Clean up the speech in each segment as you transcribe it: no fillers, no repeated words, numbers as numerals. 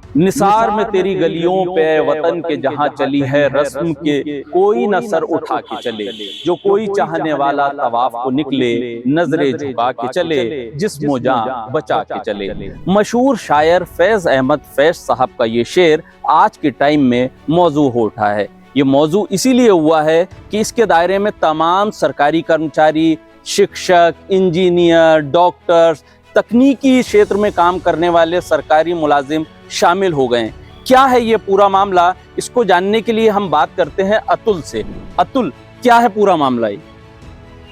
निसार में तेरी गलियों पे वतन के जहां चली है रस्म के, कोई न सर उठा के चले। जो कोई चाहने वाला तवाफ को निकले, नजरे झुका के चले, जिस्मो जान बचा के चले। मशहूर शायर फैज अहमद फैज साहब का ये शेर आज के टाइम में मौजू हो उठा है। ये मौजू इसीलिए हुआ है कि इसके दायरे में तमाम सरकारी कर्मचारी, शिक्षक, इंजीनियर, डॉक्टर्स, तकनीकी क्षेत्र में काम करने वाले सरकारी मुलाजिम शामिल हो गए हैं। क्या है ये पूरा मामला, इसको जानने के लिए हम बात करते हैं अतुल से। अतुल, क्या है पूरा मामला ये?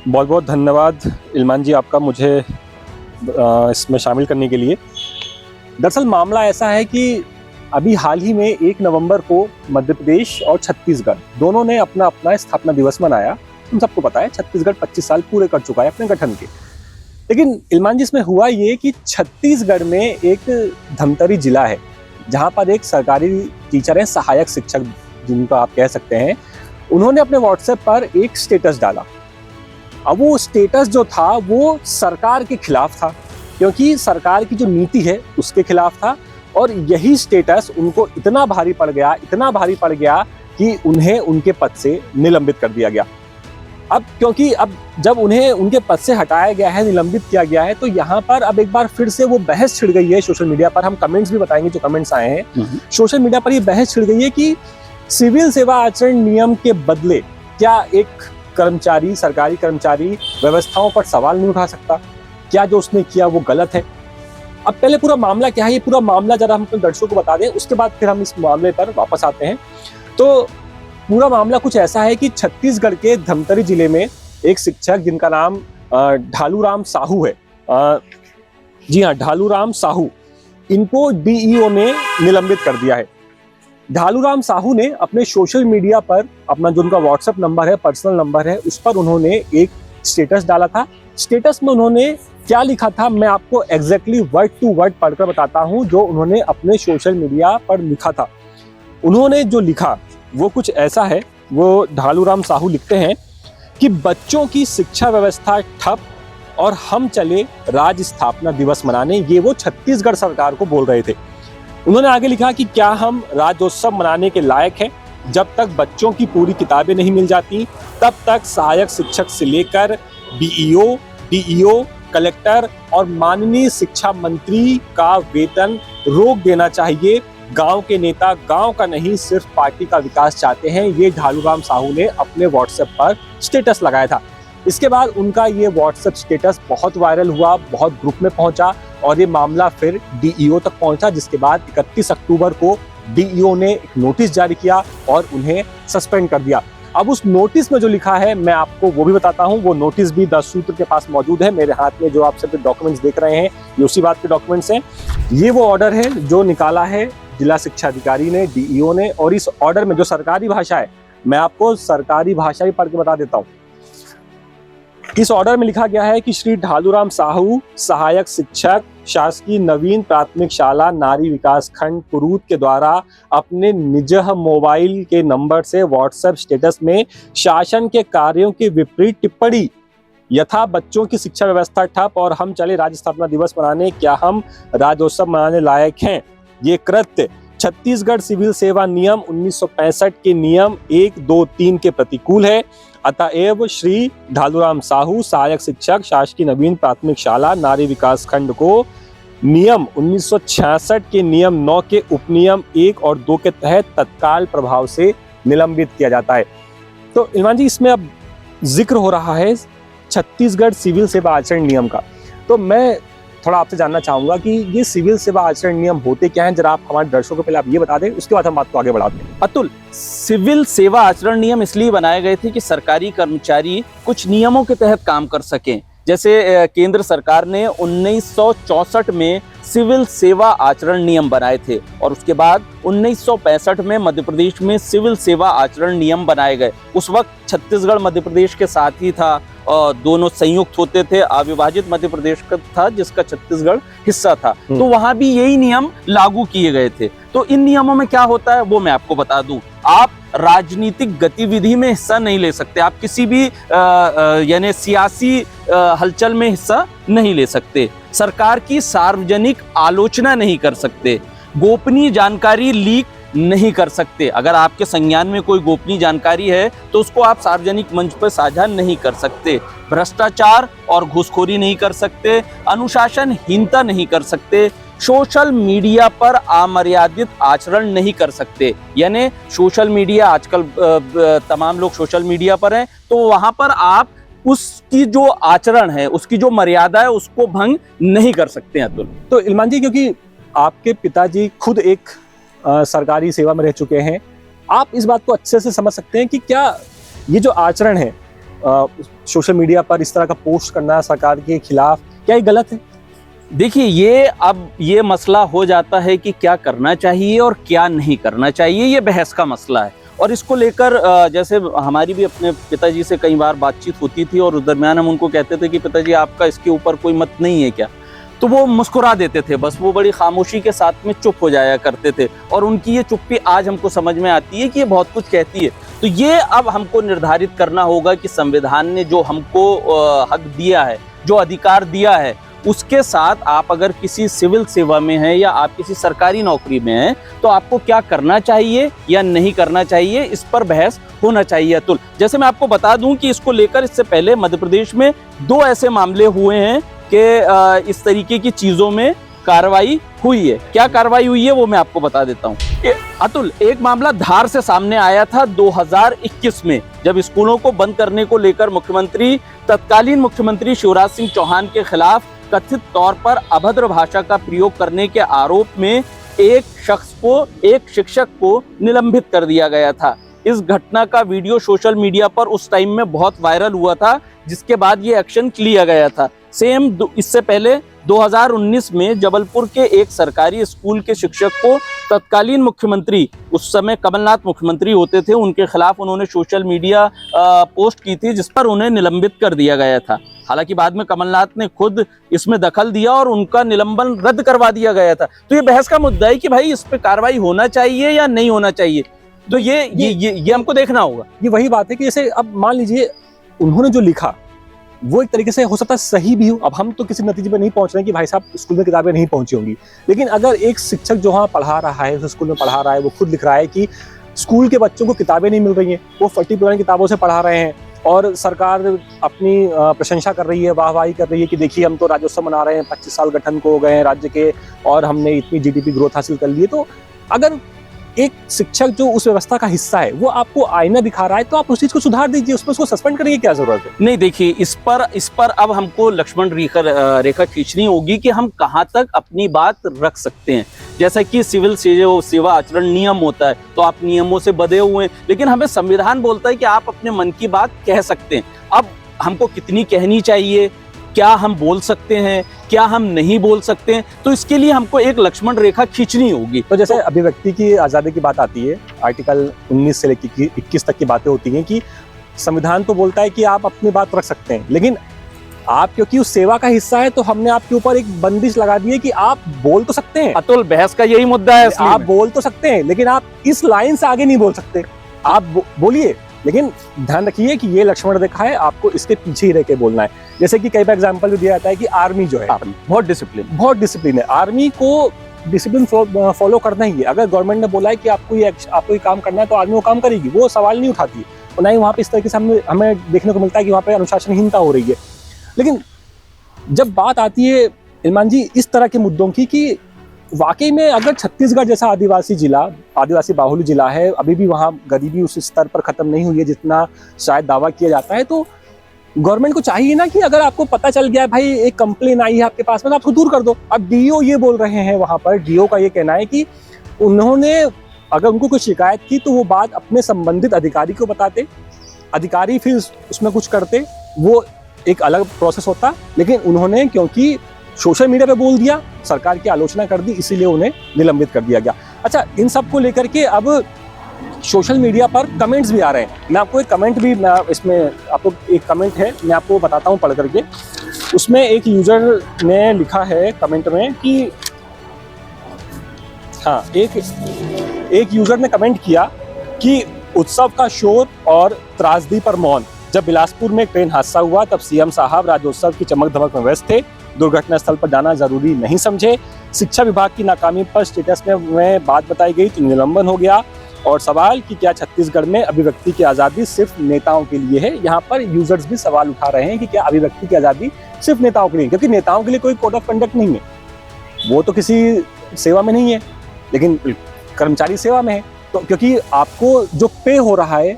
बहुत बहुत धन्यवाद इल्मान जी आपका मुझे इसमें शामिल करने के लिए। दरअसल मामला ऐसा है कि अभी हाल ही में 1 नवंबर को मध्य प्रदेश और छत्तीसगढ़ दोनों ने अपना अपना स्थापना दिवस मनाया। हम सबको पता है छत्तीसगढ़ 25 साल पूरे कर चुका है अपने गठन के। लेकिन इल्मान जी इसमें हुआ ये कि छत्तीसगढ़ में एक धमतरी जिला है जहाँ पर एक सरकारी टीचर है, सहायक शिक्षक जिनका आप कह सकते हैं, उन्होंने अपने व्हाट्सएप पर एक स्टेटस डाला। अब वो स्टेटस जो था वो सरकार के खिलाफ था, क्योंकि सरकार की जो नीति है उसके खिलाफ था। और यही स्टेटस उनको इतना भारी पड़ गया कि उन्हें उनके पद से निलंबित कर दिया गया। अब क्योंकि अब जब उन्हें उनके पद से हटाया गया है, निलंबित किया गया है, तो यहाँ पर अब एक बार फिर से वो बहस छिड़ गई है सोशल मीडिया पर। हम कमेंट्स भी बताएंगे जो कमेंट्स आए हैं। सोशल मीडिया पर ये बहस छिड़ गई है कि सिविल सेवा आचरण नियम के बदले क्या एक कर्मचारी, सरकारी कर्मचारी व्यवस्थाओं पर सवाल नहीं उठा सकता? क्या जो उसने किया वो गलत है? अब पहले पूरा मामला क्या है, ये पूरा मामला जरा हम अपने दर्शकों को बता दें, उसके बाद फिर हम इस मामले पर वापस आते हैं। तो पूरा मामला कुछ ऐसा है कि छत्तीसगढ़ के धमतरी जिले में एक शिक्षक जिनका नाम ढालूराम साहू है, जी हाँ ढालूराम साहू, इनको डीईओ ने निलंबित कर दिया है। ढालूराम साहू ने अपने सोशल मीडिया पर अपना जो उनका व्हाट्सएप नंबर है, पर्सनल नंबर है, उस पर उन्होंने एक स्टेटस डाला था। स्टेटस में उन्होंने क्या लिखा था मैं आपको एग्जैक्टली वर्ड टू वर्ड पढ़कर बताता हूं जो उन्होंने अपने सोशल मीडिया पर लिखा था। उन्होंने जो लिखा वो कुछ ऐसा है। वो ढालूराम साहू लिखते हैं कि बच्चों की शिक्षा व्यवस्था ठप और हम चले राज्य स्थापना दिवस मनाने। ये वो छत्तीसगढ़ सरकार को बोल रहे थे। उन्होंने आगे लिखा कि क्या हम राज्योत्सव मनाने के लायक हैं? जब तक बच्चों की पूरी किताबें नहीं मिल जाती तब तक सहायक शिक्षक से लेकर बीईओ, डीईओ, कलेक्टर और माननीय शिक्षा मंत्री का वेतन रोक देना चाहिए। गांव के नेता गांव का नहीं सिर्फ पार्टी का विकास चाहते हैं। ये ढालूराम साहू ने अपने व्हाट्सएप पर स्टेटस लगाया था। इसके बाद उनका ये व्हाट्सएप स्टेटस बहुत वायरल हुआ, बहुत ग्रुप में पहुंचा और ये मामला फिर डीईओ तक पहुंचा, जिसके बाद 31 अक्टूबर को डीईओ ने एक नोटिस जारी किया और उन्हें सस्पेंड कर दिया। अब उस नोटिस में जो लिखा है मैं आपको वो भी बताता हूं। वो नोटिस भी 10 सूत्र के पास मौजूद है। मेरे हाथ में जो आप सब डॉक्यूमेंट्स देख रहे हैं ये उसी बात के डॉक्यूमेंट्स हैं। ये वो ऑर्डर है जो निकाला है जिला शिक्षा अधिकारी ने, डीईओ ने। और इस ऑर्डर में जो सरकारी भाषा है, मैं आपको सरकारी भाषा भी पढ़ के बता देता हूं। इस ऑर्डर में लिखा गया है कि श्री ढालूराम साहू, सहायक शिक्षक, शासकीय नवीन प्राथमिक शाला नारी विकास खंड कुरूद के द्वारा अपने निज मोबाइल के नंबर से व्हाट्सएप स्टेटस में शासन के कार्यों के विपरीत टिप्पणी यथा बच्चों की शिक्षा व्यवस्था ठप और हम चले राज्य स्थापना दिवस मनाने, क्या हम राज्योत्सव मनाने लायक हैं? ये कृत्य छत्तीसगढ़ सिविल सेवा नियम 1965 के नियम 1, 2, 3 के प्रतिकूल है। अतएव श्री ढालूराम साहू, सहायक शिक्षक, शासकीय नवीन प्राथमिक शाला नारी विकास खंड को नियम 1966 के नियम 9 के उपनियम 1 और 2 के तहत तत्काल प्रभाव से निलंबित किया जाता है। तो इल्मान जी इसमें अब जिक्र हो रहा है छत्तीसगढ़ सिविल सेवा आचरण नियम का। तो मैं थोड़ा आपसे जानना चाहूंगा कि ये सिविल सेवा आचरण नियम होते क्या हैं, जरा आप हमारे दर्शकों को पहले आप ये बता दें, उसके बाद हम बात को आगे बढ़ाते हैं। अतुल, सिविल सेवा आचरण नियम इसलिए बनाए गए थे कि सरकारी कर्मचारी कुछ नियमों के तहत काम कर सकें। जैसे केंद्र सरकार ने 1964 में सिविल सेवा आचरण नियम बनाए थे और उसके बाद 1965 में मध्य प्रदेश में सिविल सेवा आचरण नियम बनाए गए। उस वक्त छत्तीसगढ़ मध्य प्रदेश के साथ ही था और दोनों संयुक्त होते थे। अविभाजित मध्य प्रदेश का था जिसका छत्तीसगढ़ हिस्सा था, तो वहां भी यही नियम लागू किए गए थे। तो इन नियमों में क्या होता है वो मैं आपको बता दूं। आप राजनीतिक गतिविधि में हिस्सा नहीं ले सकते, आप किसी भी यानी सियासी हलचल में हिस्सा नहीं ले सकते, सरकार की सार्वजनिक आलोचना नहीं कर सकते, गोपनीय जानकारी लीक नहीं कर सकते। अगर आपके संज्ञान में कोई गोपनीय जानकारी है तो उसको आप सार्वजनिक मंच पर साझा नहीं कर सकते। भ्रष्टाचार और घूसखोरी नहीं कर सकते, अनुशासनहीनता नहीं कर सकते, सोशल मीडिया पर अमर्यादित आचरण नहीं कर सकते। यानी सोशल मीडिया आजकल तमाम लोग सोशल मीडिया पर हैं, तो वहां पर आप उसकी जो आचरण है, उसकी जो मर्यादा है, उसको भंग नहीं कर सकते हैं अतुल। तो इल्मान जी, क्योंकि आपके पिताजी खुद एक सरकारी सेवा में रह चुके हैं, आप इस बात को अच्छे से समझ सकते हैं कि क्या ये जो आचरण है सोशल मीडिया पर इस तरह का पोस्ट करना सरकार के खिलाफ, क्या ये गलत है? देखिए, ये मसला हो जाता है कि क्या करना चाहिए और क्या नहीं करना चाहिए, ये बहस का मसला है। और इसको लेकर जैसे हमारी भी अपने पिताजी से कई बार बातचीत होती थी और उस दरमियान हम उनको कहते थे कि पिताजी आपका इसके ऊपर कोई मत नहीं है क्या, तो वो मुस्कुरा देते थे, बस वो बड़ी खामोशी के साथ में चुप हो जाया करते थे। और उनकी ये चुप्पी आज हमको समझ में आती है कि ये बहुत कुछ कहती है। तो ये अब हमको निर्धारित करना होगा कि संविधान ने जो हमको हक दिया है, जो अधिकार दिया है, उसके साथ आप अगर किसी सिविल सेवा में हैं या आप किसी सरकारी नौकरी में हैं तो आपको क्या करना चाहिए या नहीं करना चाहिए, इस पर बहस होना चाहिए अतुल। जैसे मैं आपको बता दूं कि इसको लेकर इससे पहले मध्य प्रदेश में 2 ऐसे मामले हुए हैं कि इस तरीके की चीजों में कार्रवाई हुई है। क्या कार्रवाई हुई है वो मैं आपको बता देता हूँ अतुल। एक मामला धार से सामने आया था 2021 में, जब स्कूलों को बंद करने को लेकर तत्कालीन मुख्यमंत्री शिवराज सिंह चौहान के खिलाफ कथित तौर पर अभद्र भाषा का प्रयोग करने के आरोप में एक शिक्षक को निलंबित कर दिया गया था। इस घटना का वीडियो सोशल मीडिया पर उस टाइम में बहुत वायरल हुआ था, जिसके बाद ये एक्शन लिया गया था। इससे पहले 2019 में जबलपुर के एक सरकारी स्कूल के शिक्षक को तत्कालीन मुख्यमंत्री, उस समय कमलनाथ मुख्यमंत्री होते थे, उनके खिलाफ उन्होंने सोशल मीडिया पोस्ट की थी जिस पर उन्हें निलंबित कर दिया गया था। हालांकि बाद में कमलनाथ ने खुद इसमें दखल दिया और उनका निलंबन रद्द करवा दिया गया था। तो ये बहस का मुद्दा है कि भाई इस पे कार्रवाई होना चाहिए या नहीं होना चाहिए, तो ये हमको देखना होगा। ये वही बात है कि जैसे अब मान लीजिए उन्होंने जो लिखा वो एक तरीके से हो सकता है सही भी हो। अब हम तो किसी नतीजे पर नहीं पहुंच रहे हैं कि भाई साहब स्कूल में किताबें नहीं पहुंची होंगी, लेकिन अगर एक शिक्षक जो वहाँ पढ़ा रहा है, उस स्कूल में पढ़ा रहा है, वो खुद लिख रहा है कि स्कूल के बच्चों को किताबें नहीं मिल रही हैं, वो फटी पुरानी किताबों से पढ़ा रहे हैं और सरकार अपनी प्रशंसा कर रही है, वाहवाही कर रही है कि देखिए हम तो राज्योत्सव मना रहे हैं, 25 साल गठन को हो गए हैं राज्य के और हमने इतनी जीडीपी ग्रोथ हासिल कर ली है। तो अगर एक शिक्षक जो उस व्यवस्था का हिस्सा है वो आपको आईना दिखा रहा है तो आप उस चीज को सुधार दीजिए, उसमें उसको सस्पेंड करने की क्या जरूरत है? नहीं, देखिए, इस पर अब हमको लक्ष्मण रेखा खींचनी होगी कि हम कहाँ तक अपनी बात रख सकते हैं। जैसा कि सिविल सेवा आचरण नियम होता है तो आप नियमों से बंधे हुए हैं, लेकिन हमें संविधान बोलता है कि आप अपने मन की बात कह सकते हैं। अब हमको कितनी कहनी चाहिए, क्या हम बोल सकते हैं, क्या हम नहीं बोल सकते हैं, तो इसके लिए हमको एक लक्ष्मण रेखा खींचनी होगी। तो जैसे अभिव्यक्ति की आज़ादी की बात आती है, आर्टिकल 19 से लेकर 21 तक की बातें होती हैं कि संविधान तो बोलता है कि आप अपनी बात रख सकते हैं, लेकिन आप क्योंकि उस सेवा का हिस्सा है तो हमने आपके ऊपर एक बंदिश लगा दी है कि आप बोल तो सकते हैं। अतुल, बहस का यही मुद्दा है, आप बोल तो सकते हैं लेकिन आप इस लाइन से आगे नहीं बोल सकते। आप बोलिए, लेकिन ध्यान रखिए कि ये लक्ष्मण रेखा है, आपको इसके पीछे ही रह के बोलना है। जैसे कि कई बार एग्जांपल भी दिया जाता है कि आर्मी जो है बहुत डिसिप्लिन है, आर्मी को डिसिप्लिन फॉलो करना ही है। अगर गवर्नमेंट ने बोला है कि आपको ये काम करना है तो आर्मी वो काम करेगी, वो सवाल नहीं उठाती। और ना ही वहाँ पे इस तरीके से हमें देखने को मिलता है कि वहाँ पे अनुशासनहीनता हो रही है। लेकिन जब बात आती है इल्मान जी इस तरह के मुद्दों की कि वाकई में अगर छत्तीसगढ़ जैसा आदिवासी बाहुल्य जिला है, अभी भी वहाँ गरीबी उस स्तर पर खत्म नहीं हुई है जितना शायद दावा किया जाता है, तो गवर्नमेंट को चाहिए ना कि अगर आपको पता चल गया है भाई एक कंप्लेन आई है आपके पास में तो आप उसको दूर कर दो। अब डीओ ये बोल रहे हैं, वहाँ पर डीओ का ये कहना है कि उन्होंने अगर उनको कोई शिकायत की तो वो बात अपने संबंधित अधिकारी को बताते, अधिकारी फिर उसमें कुछ करते, वो एक अलग प्रोसेस होता। लेकिन उन्होंने क्योंकि सोशल मीडिया पे बोल दिया, सरकार की आलोचना कर दी, इसीलिए उन्हें निलंबित कर दिया गया। अच्छा, इन सब को लेकर के अब सोशल मीडिया पर कमेंट्स भी आ रहे हैं। मैं आपको एक कमेंट भी इसमें आपको एक कमेंट है, मैं आपको बताता हूँ पढ़ करके। उसमें एक यूजर ने लिखा है कमेंट में कि हाँ, एक यूजर ने कमेंट किया कि उत्सव का शोर और त्रासदी पर मौन। जब बिलासपुर में एक ट्रेन हादसा हुआ तब सीएम साहब राज्योत्सव की चमक धमक में व्यस्त थे, दुर्घटना स्थल पर जाना जरूरी नहीं समझे। शिक्षा विभाग की नाकामी पर स्टेटस में बात बताई गई तो निलंबन हो गया। और सवाल कि क्या छत्तीसगढ़ में अभिव्यक्ति की आज़ादी सिर्फ नेताओं के लिए है? यहाँ पर यूजर्स भी सवाल उठा रहे हैं कि क्या अभिव्यक्ति की आज़ादी सिर्फ नेताओं के लिए, क्योंकि नेताओं के लिए कोई कोड ऑफ कंडक्ट नहीं है, वो तो किसी सेवा में नहीं है, लेकिन कर्मचारी सेवा में है। तो क्योंकि आपको जो पे हो रहा है,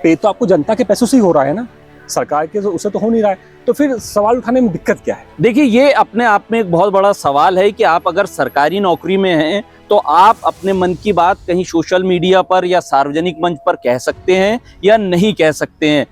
पे तो आपको जनता के पैसों से ही हो रहा है ना, सरकार के उसे तो हो नहीं रहा है, तो फिर सवाल उठाने में दिक्कत क्या है? देखिए, ये अपने आप में एक बहुत बड़ा सवाल है कि आप अगर सरकारी नौकरी में हैं तो आप अपने मन की बात कहीं सोशल मीडिया पर या सार्वजनिक मंच पर कह सकते हैं या नहीं कह सकते हैं।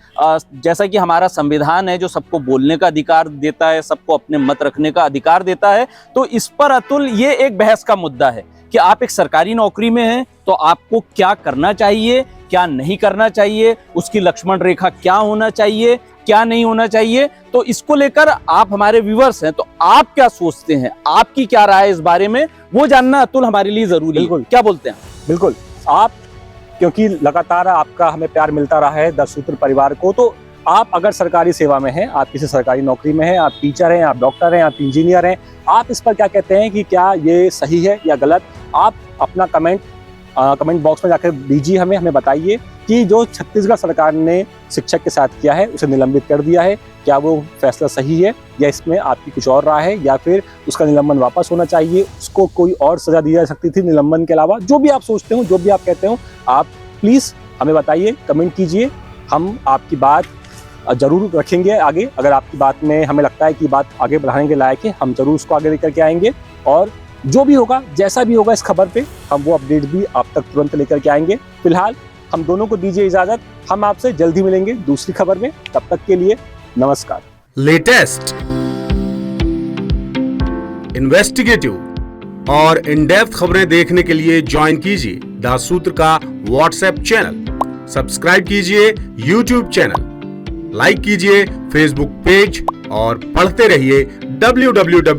जैसा कि हमारा संविधान है जो सबको बोलने का अधिकार देता है, सबको अपने मत रखने का अधिकार देता है, तो इस पर अतुल ये एक बहस का मुद्दा है कि आप एक सरकारी नौकरी में हैं तो आपको क्या करना चाहिए, क्या नहीं करना चाहिए, उसकी लक्ष्मण रेखा क्या होना चाहिए, क्या नहीं होना चाहिए। तो इसको लेकर आप हमारे व्यूअर्स हैं, तो आप क्या सोचते हैं, आपकी क्या राय है इस बारे में, वो जानना अतुल हमारे लिए जरूरी है। क्या बोलते हैं? बिल्कुल, आप, क्योंकि लगातार आपका हमें प्यार मिलता रहा है दससूत्र परिवार को, तो आप अगर सरकारी सेवा में हैं, आप किसी सरकारी नौकरी में हैं, आप टीचर हैं, आप डॉक्टर हैं, आप इंजीनियर हैं, आप इस पर क्या कहते हैं कि क्या ये सही है या गलत? आप अपना कमेंट बॉक्स में जाकर दीजिए, हमें बताइए कि जो छत्तीसगढ़ सरकार ने शिक्षक के साथ किया है, उसे निलंबित कर दिया है, क्या वो फैसला सही है या इसमें आपकी कुछ और राय है, या फिर उसका निलंबन वापस होना चाहिए, उसको कोई और सजा दी जा सकती थी निलंबन के अलावा? जो भी आप सोचते हो, जो भी आप कहते हो, आप प्लीज़ हमें बताइए, कमेंट कीजिए। हम आपकी बात जरूर रखेंगे आगे। अगर आपकी बात में हमें लगता है कि बात आगे बढ़ाने के लायक है, हम जरूर उसको आगे लेकर के आएंगे, और जो भी होगा, जैसा भी होगा इस खबर पे, हम वो अपडेट भी आप तक तुरंत लेकर के आएंगे। फिलहाल हम दोनों को दीजिए इजाजत, हम आपसे जल्दी मिलेंगे दूसरी खबर में। तब तक के लिए नमस्कार। लेटेस्ट, इन्वेस्टिगेटिव और इन डेप्थ खबरें देखने के लिए ज्वाइन कीजिए दासूत्र का व्हाट्सएप चैनल, सब्सक्राइब कीजिए यूट्यूब चैनल, लाइक कीजिए फेसबुक पेज और पढ़ते रहिए www.daसूत्र